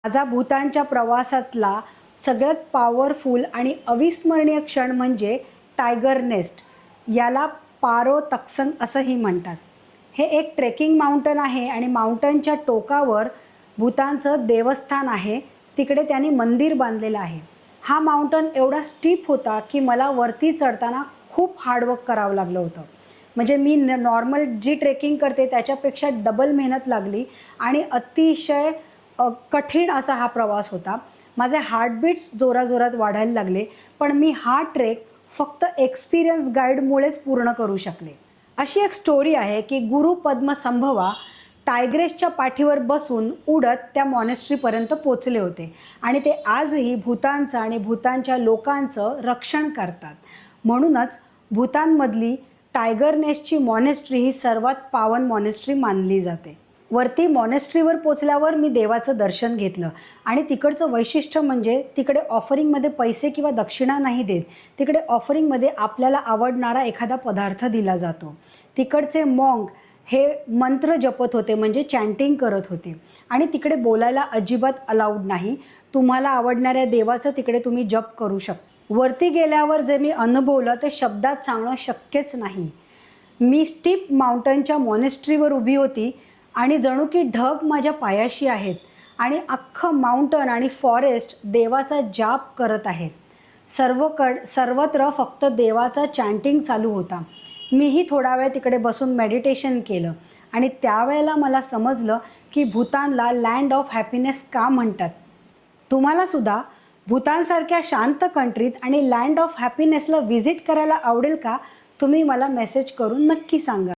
माझा भूतानच्या प्रवासातला सगळ्यात पॉवरफुल आणि अविस्मरणीय क्षण म्हणजे टायगर नेस्ट, याला पारो तक्संग असंही म्हणतात. हे एक ट्रेकिंग माउंटन आहे आणि माउंटनच्या टोकावर भूतानचं देवस्थान आहे. तिकडे त्यांनी मंदिर बांधलेलं आहे. हा माउंटन एवढा स्टीप होता की मला वरती चढताना खूप हार्डवर्क करावं लागलं होतं. म्हणजे मी नॉर्मल जी ट्रेकिंग करते त्याच्यापेक्षा डबल मेहनत लागली आणि अतिशय कठीण असा हा प्रवास होता. माझे हार्टबीट्स जोराजोरात वाढायला लागले, पण मी हा ट्रेक फक्त एक्सपिरियन्स गाईडमुळेच पूर्ण करू शकले. अशी एक स्टोरी आहे की गुरु पद्मसंभवा टायग्रेसच्या पाठीवर बसून उडत त्या मॉनेस्ट्रीपर्यंत पोचले होते आणि ते आजही भूतानचं आणि भूतानच्या लोकांचं रक्षण करतात. म्हणूनच भूतानमधली टायगर नेस्टची मॉनेस्ट्री ही सर्वात पावन मॉनेस्ट्री मानली जाते. वरती मॉनेस्ट्रीवर पोचल्यावर मी देवाचं दर्शन घेतलं आणि तिकडचं वैशिष्ट्य म्हणजे तिकडे ऑफरिंगमध्ये पैसे किंवा दक्षिणा नाही देत. तिकडे ऑफरिंगमध्ये आपल्याला आवडणारा एखादा पदार्थ दिला जातो. तिकडचे मॉन्क हे मंत्र जपत होते, म्हणजे चॅन्टिंग करत होते आणि तिकडे बोलायला अजिबात अलाउड नाही. तुम्हाला आवडणाऱ्या देवाचं तिकडे तुम्ही जप करू शकता. वरती गेल्यावर जे मी अनुभवलं ते शब्दात सांगणं शक्यच नाही. मी स्टीप माउंटनच्या मॉनेस्ट्रीवर उभी होती आणि जणू की ढग माझ्या पायाशी आहेत आणि अख्खं माउंटन आणि फॉरेस्ट देवाचा जाप करत आहेत. सर्वत्र फक्त देवाचा चॅन्टिंग चालू होता. मीही थोडा वेळ तिकडे बसून मेडिटेशन केलं आणि त्यावेळेला मला समजलं की भूतानला लँड ऑफ हॅपीनेस का म्हणतात. तुम्हालासुद्धा भूतानसारख्या शांत कंट्रीत आणि लँड ऑफ हॅपीनेसला व्हिजिट करायला आवडेल का? तुम्ही मला मेसेज करून नक्की सांगा.